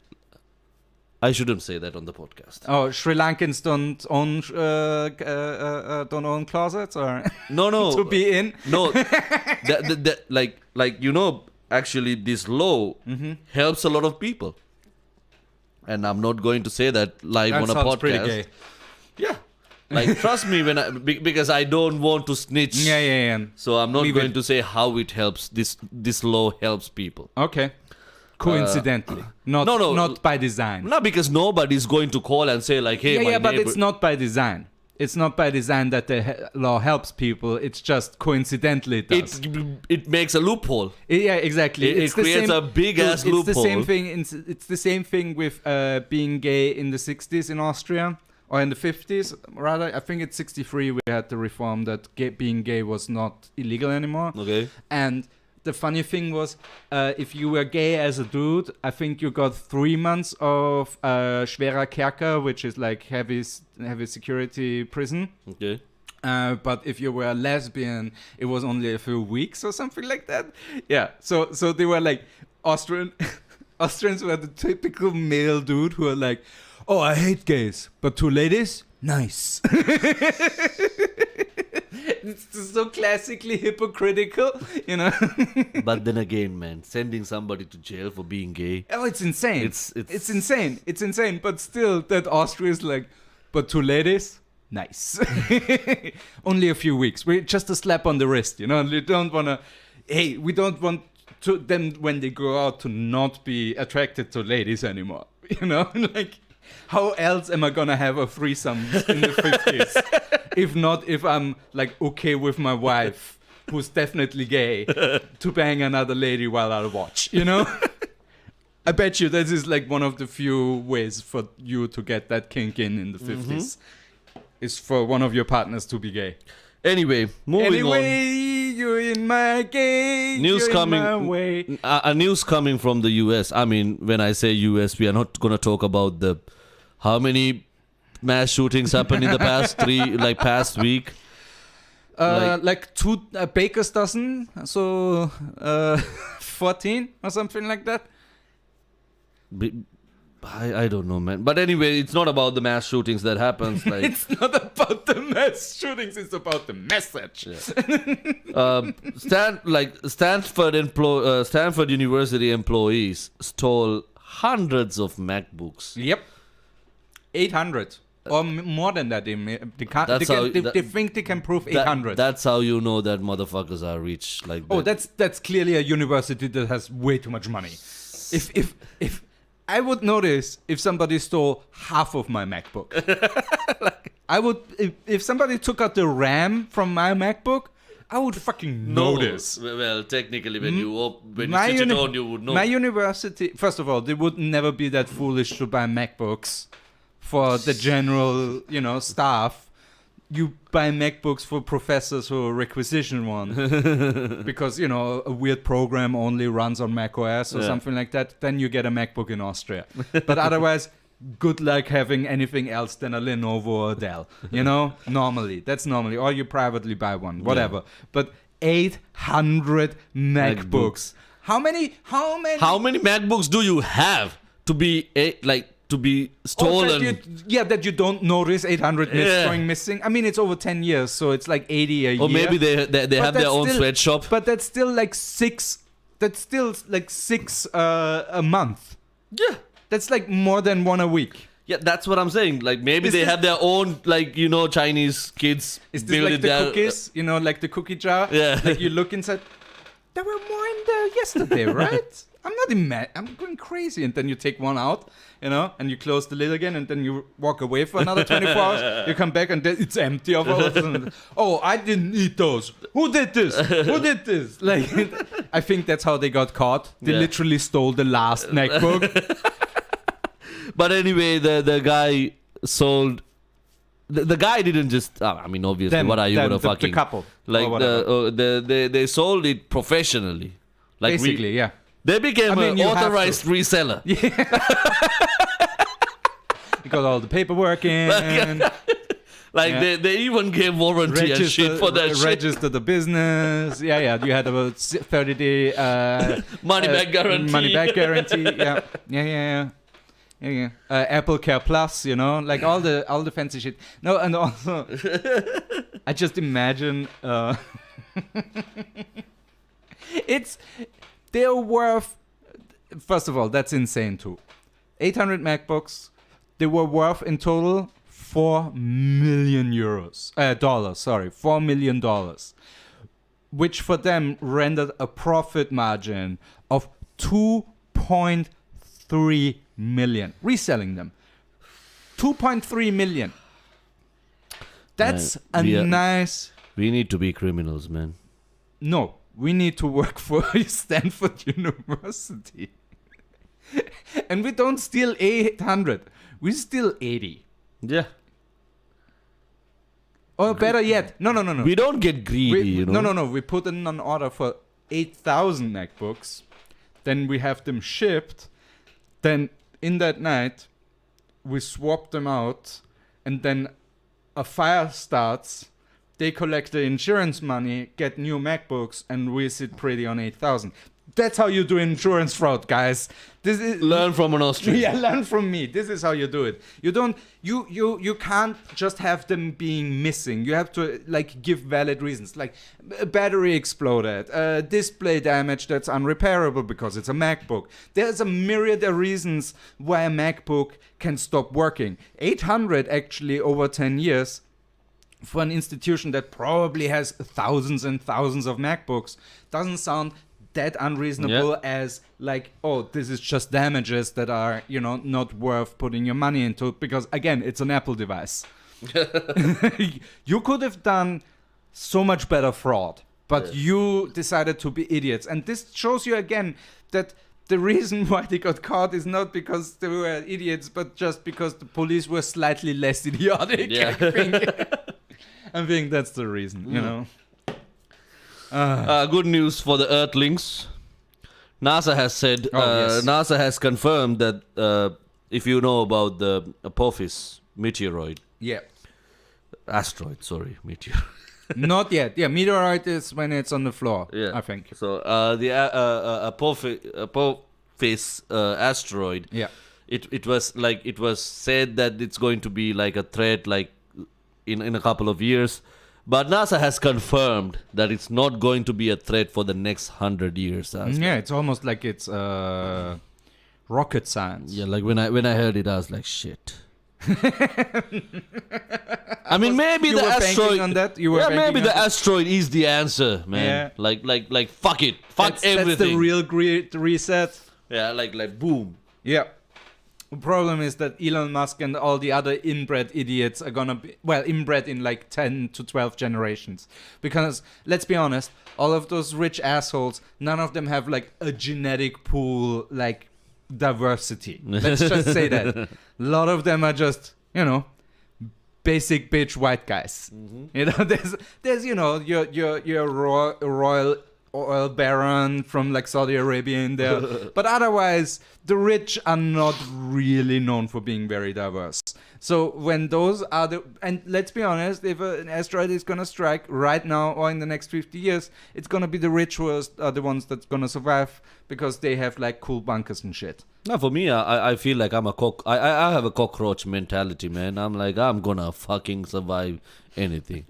I shouldn't say that on the podcast. Oh, Sri Lankans don't own closets or No. to be in. No, actually, this law helps a lot of people. And I'm not going to say that live That on a sounds podcast. pretty gay. Yeah. Like, trust me, because I don't want to snitch. Yeah. So I'm not Leave going it. to say how it helps. This law helps people. Okay. Coincidentally. Not by design. Not because nobody's going to call and say, like, hey, my But neighbor... it's not by design. It's not by design that the law helps people. It's just coincidentally it does. It makes a loophole. Yeah, exactly. It creates a big-ass loophole. It's the same thing. It's the same thing with being gay in the 60s in Austria, or in the 50s, rather. I think it's 63 we had the reform that being gay was not illegal anymore. Okay. And the funny thing was, if you were gay as a dude, I think you got 3 months of schwerer Kerker, which is like heavy security prison. Okay. But if you were a lesbian, it was only a few weeks or something like that. Yeah. So they were like Austrians were the typical male dude who are like, oh, I hate gays, but to ladies, nice. It's so classically hypocritical, But then again, man, sending somebody to jail for being gay. Oh, it's insane. It's insane. It's insane. But still, that Austria is like, but to ladies, nice. Only a few weeks. We're just a slap on the wrist, You don't want to. Hey, we don't want to them when they go out to not be attracted to ladies anymore. Like, how else am I gonna have a threesome in the 50s? If not, if I'm like okay with my wife, who's definitely gay, to bang another lady while I watch, I bet you this is like one of the few ways for you to get that kink in the 50s, is for one of your partners to be gay. Anyway, moving on. You're in my gay. News you're coming. In my way. A news coming from the US. I mean, when I say US, we are not gonna talk about how many mass shootings happened in the past week. Like two baker's dozen, so 14 or something like that. I don't know, man. But anyway, it's not about the mass shootings that happens. Like, It's not about the mass shootings; it's about the message. Stanford University employees stole hundreds of MacBooks. Yep, 800 or more than that. They think they can prove 800. That's how you know that motherfuckers are rich. Like, Oh, that's clearly a university that has way too much money. If I would notice if somebody stole half of my MacBook. I would if somebody took out the RAM from my MacBook, I would fucking notice. Well, technically, when you switch it on, you would know. My university, first of all, they would never be that foolish to buy MacBooks for the general, staff. You buy MacBooks for professors who requisition one because, a weird program only runs on Mac OS or something like that. Then you get a MacBook in Austria. But otherwise, good luck having anything else than a Lenovo or Dell. Normally. That's normally. Or you privately buy one, whatever. But 800 MacBooks. How many MacBooks do you have to be to be Or stolen. that you don't notice 800 myths Yeah. going missing. I mean, it's over 10 years, so it's like 80 a year. Or maybe they But have their that's own still- sweatshop. But that's still like six. That's still like six a month. Yeah. That's like more than one a week. Yeah, that's what I'm saying. Like maybe Is they this- have their own, like, Chinese kids. Is this build like it the there. cookies? Like the cookie jar? Yeah. Like you look inside. There were more in there yesterday, right? I'm not I'm going crazy. And then you take one out, and you close the lid again, and then you walk away for another 24 hours. You come back and then it's empty of all of them. Oh, I didn't eat those. Who did this? Who did this? Like, I think that's how they got caught. They Yeah. literally stole the last MacBook. But anyway, the guy sold. The guy didn't just. I mean, obviously, what are you gonna fucking the couple? like? Or whatever. They sold it professionally. Like Basically, yeah. they became I mean, an you have authorized reseller. You got all the paperwork in. Like Yeah. they even gave warranty and shit for that shit. Register the business. Yeah. You had about 30-day Money back guarantee. Money back guarantee. Yeah. Apple Care Plus. Like all the fancy shit. No, and also, I just imagine they're worth. First of all, that's insane too. 800 MacBooks. They were worth in total $4 million dollars. Sorry, $4 million, which for them rendered a profit margin of 2.3 million. Reselling them, 2.3 million. That's nice. We need to be criminals, man. No, we need to work for Stanford University. And we don't steal 800. We steal 80. Yeah. Or better yet, no. We don't get greedy, No. We put in an order for 8,000 MacBooks. Then we have them shipped. Then in that night, we swap them out. And then a fire starts. They collect the insurance money, get new MacBooks, and we sit pretty on 8,000. That's how you do insurance fraud, guys. This is Learn from an Austrian. Yeah, learn from me. This is how you do it. You can't just have them being missing. You have to give valid reasons, like a battery exploded, display damage that's unrepairable because it's a MacBook. There's a myriad of reasons why a MacBook can stop working. 800 actually over 10 years for an institution that probably has thousands and thousands of MacBooks doesn't sound that unreasonable as this is just damages that are not worth putting your money into, because again, it's an Apple device. You could have done so much better fraud, but you decided to be idiots, and this shows you again that the reason why they got caught is not because they were idiots, but just because the police were slightly less idiotic. Yeah. I think that's the reason, Good news for the Earthlings. NASA has said, yes. NASA has confirmed that if you know about the Apophis meteoroid, meteor. Not yet. Yeah, meteorite is when it's on the floor. Yeah. I think. So the Apophis asteroid. Yeah. It was said that it's going to be like a threat in a couple of years. But NASA has confirmed that it's not going to be a threat for the next 100 years. Yeah, it's almost like it's rocket science. Yeah, like when I heard it, I was like, shit. I mean, maybe you the were asteroid. banking on that? You were Yeah, banking maybe on the that? asteroid is the answer, man. Yeah. Like fuck it, fuck everything. That's the real great reset. Yeah, like boom. Yeah. The problem is that Elon Musk and all the other inbred idiots are gonna be, inbred in 10 to 12 generations. Because, let's be honest, all of those rich assholes, none of them have a genetic pool, diversity. Let's just say that. A lot of them are just, basic bitch white guys. Mm-hmm. There's your royal oil baron from Saudi Arabia in there. But otherwise, the rich are not really known for being very diverse. So when those are and let's be honest, if an asteroid is going to strike right now or in the next 50 years, it's going to be the rich who are the ones that's going to survive because they have cool bunkers and shit. No, for me, I feel like I'm a I have a cockroach mentality, man. I'm like, I'm gonna fucking survive anything.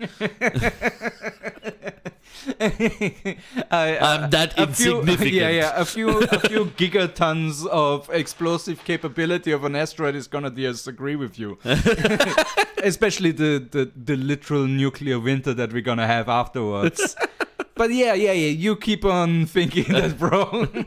I'm that insignificant. A few gigatons of explosive capability of an asteroid is gonna disagree with you. Especially the literal nuclear winter that we're gonna have afterwards. But yeah, you keep on thinking that's wrong.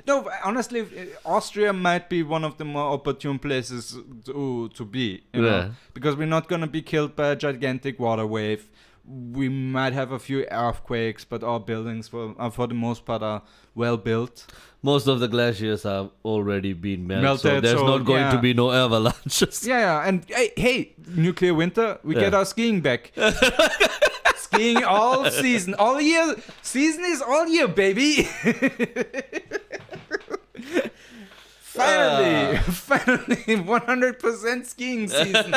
No, honestly, Austria might be one of the more opportune places to be, you know? Because we're not gonna be killed by a gigantic water wave. We might have a few earthquakes, but our buildings, for the most part, are well built. Most of the glaciers have already been melted, so there's not going to be no avalanches. Yeah, and hey, nuclear winter, we get our skiing back. Skiing all season, all year. Season is all year, baby. Finally, 100% skiing season.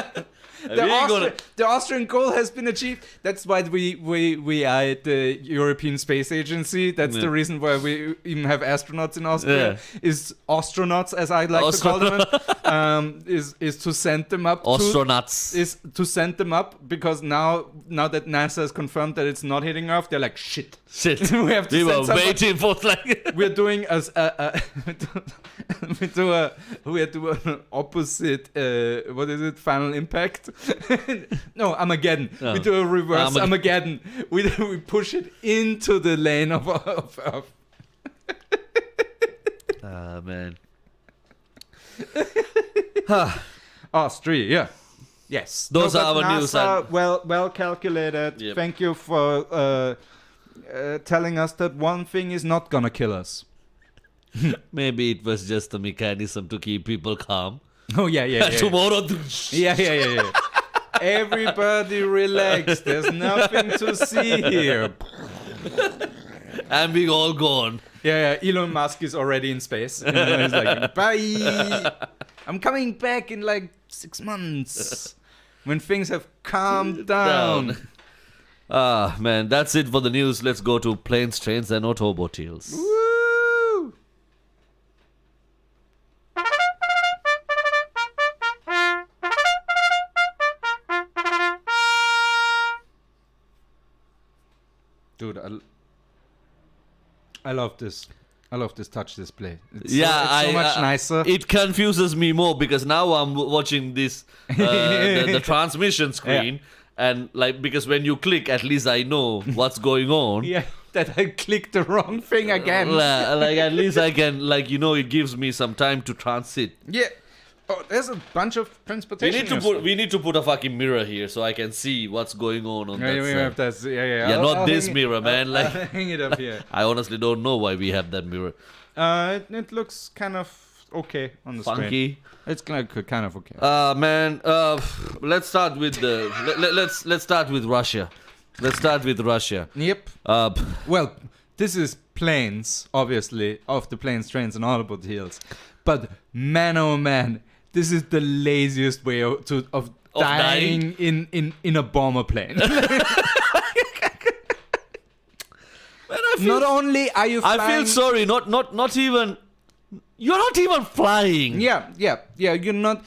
The Austrian goal has been achieved. That's why we are at the European Space Agency. That's the reason why we even have astronauts in Austria. Is astronauts, as I like to call them, is to send them up. Astronauts. Is to send them up because now that NASA has confirmed that it's not hitting Earth, they're like shit. We have to. We were waiting for We're doing we do an opposite. What is it? Final impact. No, Armageddon. Oh. We do a reverse Armageddon. We push it into the lane of Earth. Ah, man. Austria, yes. Those are our NASA, news. Well calculated. Yep. Thank you for telling us that one thing is not gonna kill us. Maybe it was just a mechanism to keep people calm. Oh yeah. Tomorrow. Yeah. Everybody relax. There's nothing to see here. And we all gone. Yeah. Elon Musk is already in space. You know, he's like, bye. I'm coming back in like 6 months when things have calmed down. Ah, man, that's it for the news. Let's go to planes, trains, and automobiles. Woo! Dude, I love this. I love this touch display. It's so much nicer. It confuses me more because now I'm watching this the transmission screen, and like because when you click, at least I know what's going on. Yeah, that I clicked the wrong thing again. Like at least I can it gives me some time to transit. Yeah. Oh, there's a bunch of transportation. We need to put a fucking mirror here so I can see what's going on that side. Yeah, not this mirror, man. I'll hang it up here. I honestly don't know why we have that mirror. It looks kind of okay on the screen. Funky. It's kind of okay. Man. Let's start with let's start with Russia. Let's start with Russia. Yep. Well, this is planes, obviously, of the planes, trains, and automobiles. But man, oh man. This is the laziest way of dying in a bomber plane. Man, not only are you flying... I feel sorry, not even... You're not even flying. Yeah, you're not...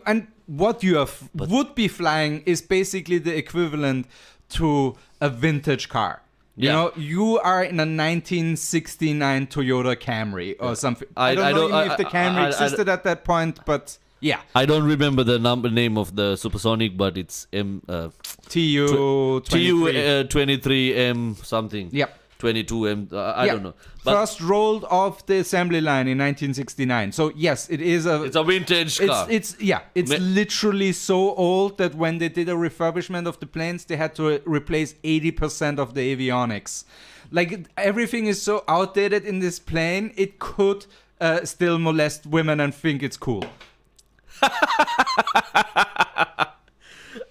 And what you would be flying is basically the equivalent to a vintage car. You know, you are in a 1969 Toyota Camry or something. I don't know if the Camry existed at that point, but... Yeah, I don't remember the name of the supersonic, but it's TU-23M something. Yep. 22M. I don't know. But first rolled off the assembly line in 1969. So yes, it's a vintage car. It's literally so old that when they did a refurbishment of the planes, they had to replace 80% of the avionics. Like everything is so outdated in this plane, it could still molest women and think it's cool.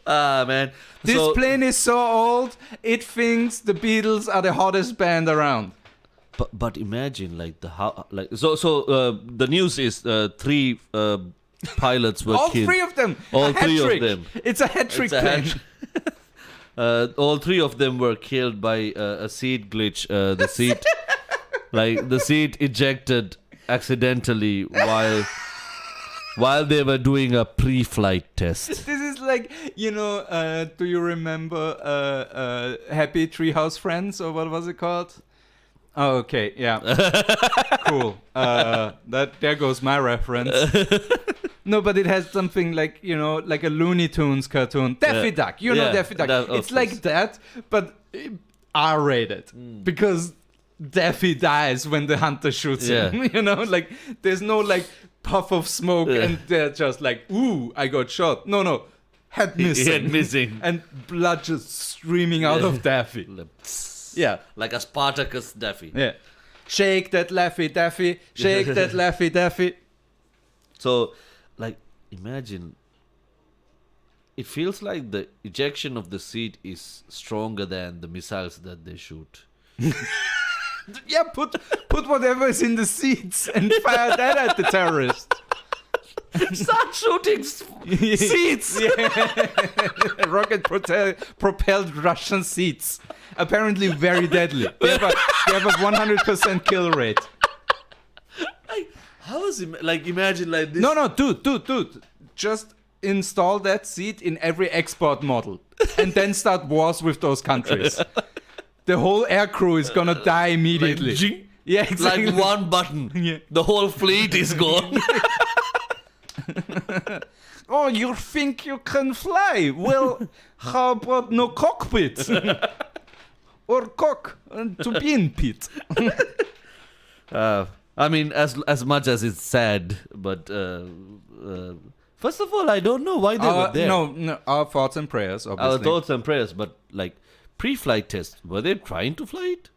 Man. This plane is so old, it thinks the Beatles are the hottest band around. But imagine the news is 3 pilots were all killed. 3 of them. All 3 of them. It's a hat trick plane. All 3 of them were killed by a seat glitch. The seat ejected accidentally while they were doing a pre-flight test. This is like, do you remember Happy Treehouse Friends, or what was it called? Oh, okay, yeah. Cool. There goes my reference. No, but it has something like, like a Looney Tunes cartoon. Daffy Duck, know Daffy Duck. It's like that, but R-rated. Because Daffy dies when the hunter shoots him. Like there's no like puff of smoke and they're just like, ooh, I got shot. No. Head missing. Head missing. And blood just streaming out of Daffy. Yeah. Like a Spartacus Daffy. Yeah. Shake that Laffy Daffy. Shake that Laffy Daffy. So, like, imagine. It feels like the ejection of the seat is stronger than the missiles that they shoot. Yeah, put whatever is in the seats and fire that at the terrorist. Start shooting seats. Rocket propelled Russian seats. Apparently very deadly. They have a 100% kill rate. Like, how is it? Like, imagine like this. No, dude. Just install that seat in every export model and then start wars with those countries. The whole air crew is gonna die immediately. Like, yeah, exactly. Like one button. Yeah. The whole fleet is gone. Oh, you think you can fly? Well, how about no cockpit? Or cock to be in pit. I mean, as much as it's sad, but first of all, I don't know why they were there. No, our thoughts and prayers, obviously. Our thoughts and prayers, but like pre-flight test, were they trying to fly it?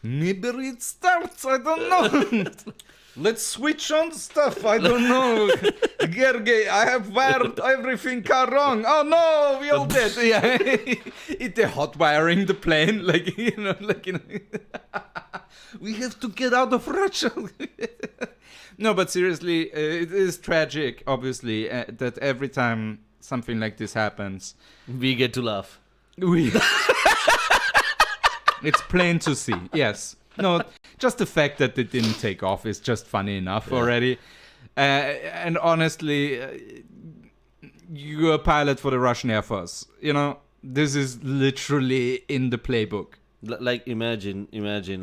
Maybe it starts, I don't know. Let's switch on stuff, I don't know. Gergely, I have wired everything wrong. Oh no, we all dead. Yeah. They're hot wiring the plane, we have to get out of Russia. No, but seriously, it is tragic, obviously, that every time something like this happens, we get to laugh. It's plain to see, yes. No, just the fact that it didn't take off is just funny enough already. And honestly, you're a pilot for the Russian Air Force. This is literally in the playbook. Like imagine,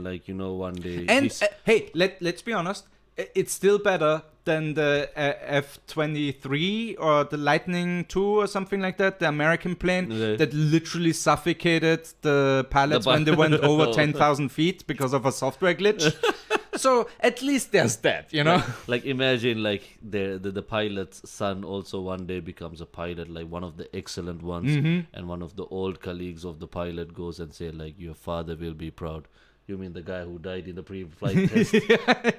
like one day. And hey, let's be honest. It's still better than the F-23 or the Lightning II or something like that, the American plane that literally suffocated the pilots when they went over 10,000 feet because of a software glitch. So at least there's that, Like imagine like the pilot's son also one day becomes a pilot, like one of the excellent ones, and one of the old colleagues of the pilot goes and say like, your father will be proud. You mean the guy who died in the pre-flight test?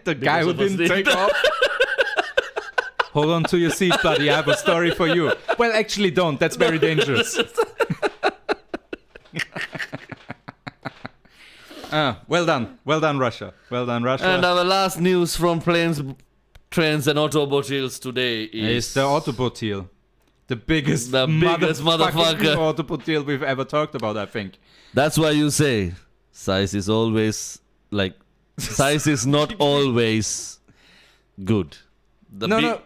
The guy who didn't take off? Hold on to your seat, buddy. I have a story for you. Well, actually don't. That's very dangerous. Well done. Well done, Russia. Well done, Russia. And our last news from planes, trains and automobiles today is... the Automobil. The biggest motherfucker Automobil we've ever talked about, I think. That's why you say... Size is not always good. No.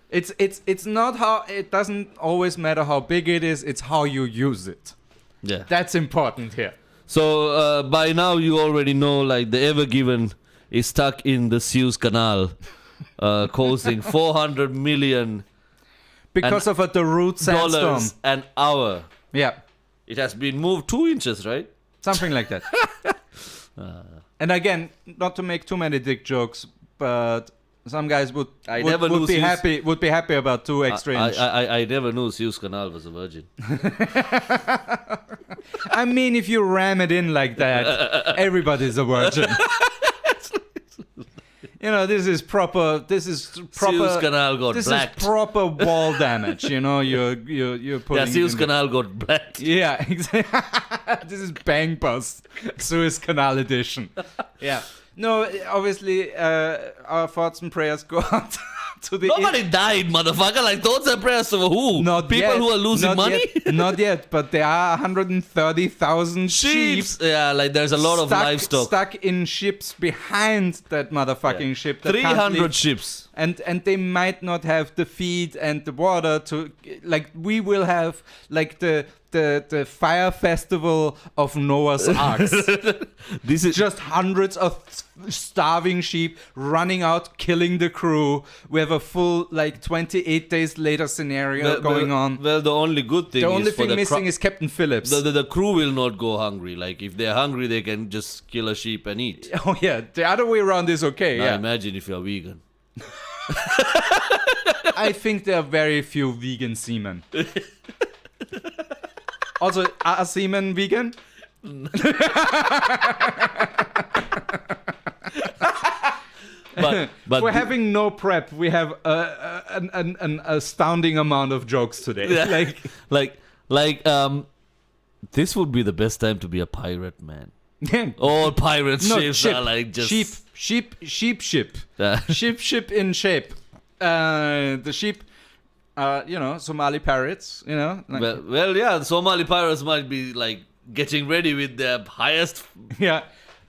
It's not how, it doesn't always matter how big it is, it's how you use it. Yeah. That's important here. So by now you already know like the Ever Given is stuck in the Suez Canal, causing 400 million because of a Darude sandstorm an hour. Yeah. It has been moved 2 inches, right? Something like that. And again, not to make too many dick jokes, but some guys would be happy about 2 extra inches. I never knew Suez Canal was a virgin. I mean, if you ram it in like that, everybody's a virgin. This is proper. Suez Canal got blacked. This is proper wall damage. You're putting. Yeah, Suez Canal got blacked. Yeah, exactly. This is Bang Bus, Suez Canal edition. Yeah. No, obviously, our thoughts and prayers go out to the Nobody died, motherfucker. Like, thoughts and prayers for who? Not People yet. who are losing Not money? Yet. Not yet, but there are 130,000 sheep Yeah, like there's a lot of livestock. stuck in ships behind that motherfucking ship. That can't 300 leave. ships. And they might not have the feed and the water to, like, we will have like the fire festival of Noah's Arks. This is Just hundreds of starving sheep running out, killing the crew. We have a full like 28 days later scenario going on. Well, the only good thing The is only for thing the missing is Captain Phillips. the crew will not go hungry. Like, if they're hungry, they can just kill a sheep and eat. Oh yeah, the other way around is okay. Now Yeah, imagine if you're vegan. I think there are very few vegan seamen. Also, are seamen vegan? But For having no prep, we have an astounding amount of jokes today. Yeah. like this would be the best time to be a pirate, man. All pirate No, ships ship. are like just ship Yeah. ship in shape. The sheep, Somali pirates. Like, well, yeah, the Somali pirates might be like getting ready with their highest. yeah,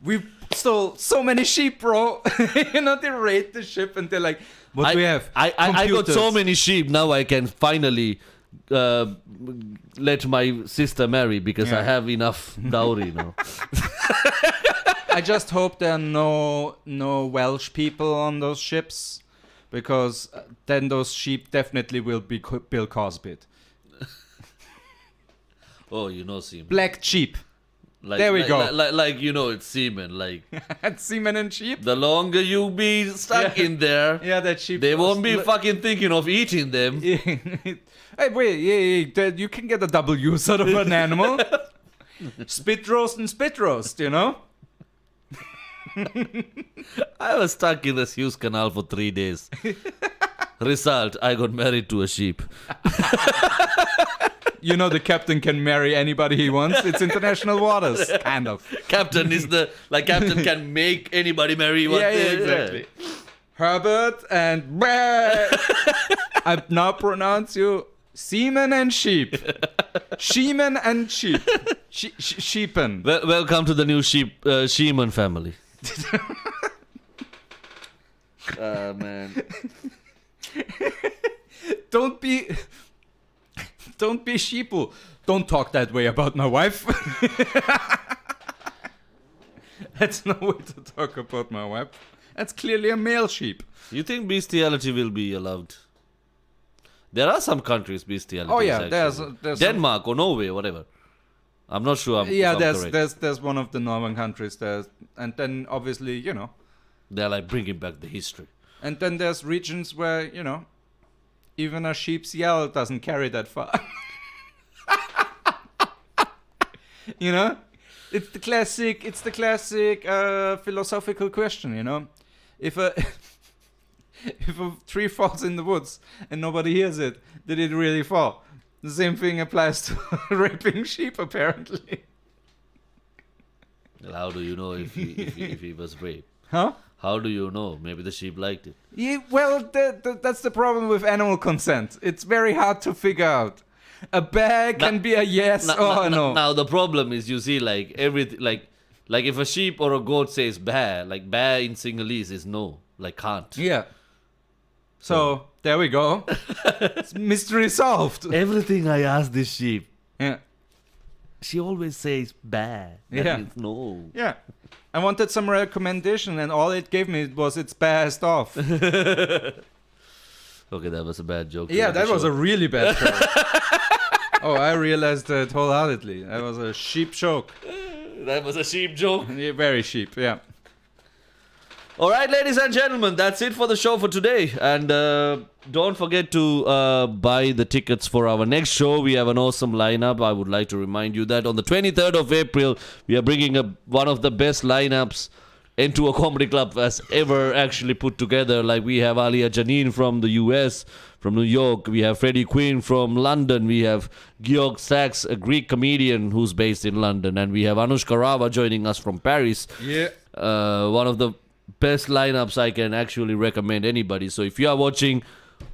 we stole so many sheep, bro. They raid the ship and they're like, "What do we have?" I got Computers. so many sheep now. I can finally let my sister marry because I Yeah. have enough dowry now. I just hope there are no Welsh people on those ships, because then those sheep definitely will be Bill Cosby. Oh, semen. Black sheep. Like, There we like, go. Like it's semen. Like, Semen and sheep. the longer you be stuck Yeah. in there, Yeah, that sheep. they won't be fucking thinking of eating them. Hey, wait, you can get a double use out of an animal. Spit roast and spit roast, I was stuck in the Suez Canal for 3 days. Result, I got married to a sheep. The captain can marry anybody he wants. It's international waters, kind of. Captain is captain can make anybody marry what they exactly. Herbert and I now pronounce you seaman and sheep. Sheeman and sheep. Sheepen. Welcome to the new Sheeman family. Man. Don't be sheeple. Don't talk that way about my wife. That's no way to talk about my wife. That's clearly a male sheep. You think bestiality will be allowed? There are some countries bestiality. Oh yeah, actually. there's Denmark or Norway, whatever. I'm not sure. yeah, if I'm correct. there's one of the northern countries there, and then obviously They're like bringing back the history. and then there's regions where even a sheep's yell doesn't carry that far. It's the classic philosophical question. If a if a tree falls in the woods and nobody hears it, did it really fall? The same thing applies to raping sheep, apparently. Well, how do you know if he was raped? Huh? How do you know? Maybe the sheep liked it. Yeah, well, that's the problem with animal consent. It's very hard to figure out. A bear can be a yes or a no. Now the problem is, you see, like everything, like if a sheep or a goat says "bear," like "bear" in Sinhalese is no, like can't. Yeah. So there we go. It's mystery solved. Everything I ask this sheep, Yeah. she always says "bear." Yeah. Means no. Yeah. I wanted some recommendation, and all it gave me was it's passed off. Okay, that was a bad joke. Yeah, that was a really bad joke. Oh, I realized that wholeheartedly. That was a sheep joke. That was a sheep joke. Yeah, very sheep, yeah. All right, ladies and gentlemen, that's it for the show for today. And don't forget to buy the tickets for our next show. We have an awesome lineup. I would like to remind you that on the 23rd of April, we are bringing one of the best lineups into a comedy club has ever actually put together. Like, we have Alia Janine from the US, from New York. We have Freddie Quinn from London. We have Georg Sachs, a Greek comedian who's based in London. And we have Anushka Rava joining us from Paris. Yeah. One of the best lineups I can actually recommend anybody. So if you are watching,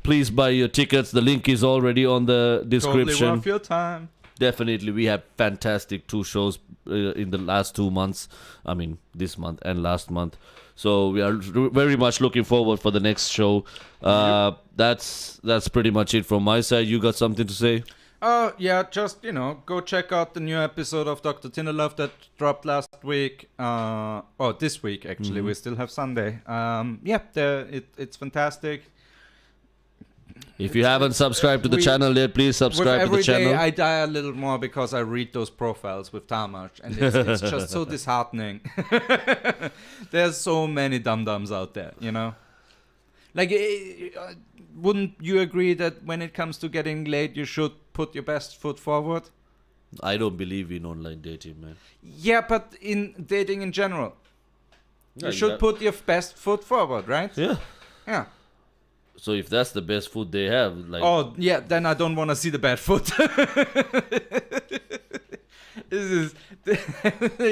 please buy your tickets. The link is already on the description. Totally worth your time. Definitely, we have fantastic 2 shows in the last 2 months. I mean, this month and last month. So we are very much looking forward for the next show. That's pretty much it from my side. You got something to say? Oh, yeah, just, go check out the new episode of Dr. Tinderlove that dropped last week. This week, actually. We still have Sunday. It's fantastic. If you haven't subscribed to the channel yet, please subscribe to the channel. Every day I die a little more because I read those profiles with Tamas, and it's just so disheartening. There's so many dum-dums out there, Like, wouldn't you agree that when it comes to getting laid, you should put your best foot forward? I don't believe in online dating, man. Yeah, but in dating in general. Yeah, You should put your best foot forward, right? Yeah. Yeah. So if that's the best food they have, like... Oh, yeah, then I don't want to see the bad foot. This is...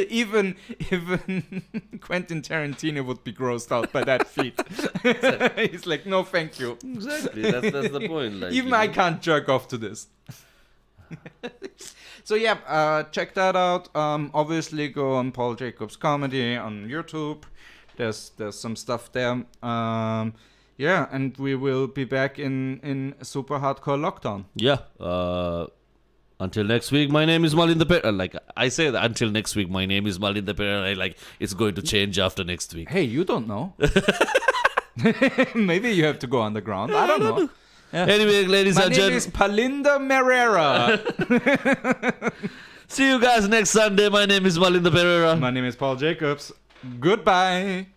even Quentin Tarantino would be grossed out by that feat. He's like, no, thank you. Exactly, that's the point. Like, Even I can't jerk off to this. So yeah, check that out. Obviously, go on Paul Jacobs Comedy on YouTube. There's some stuff there. Yeah, and we will be back in super hardcore lockdown. Yeah. Until next week, my name is Malinda Perera. Like, I say that until next week, my name is Malinda Perera. Like, it's going to change after next week. Hey, you don't know. Maybe you have to go underground. I don't know. Yeah. Anyway, ladies and My name gentlemen. is Malinda Perera. See you guys next Sunday. My name is Malinda Perera. My name is Paul Jacobs. Goodbye.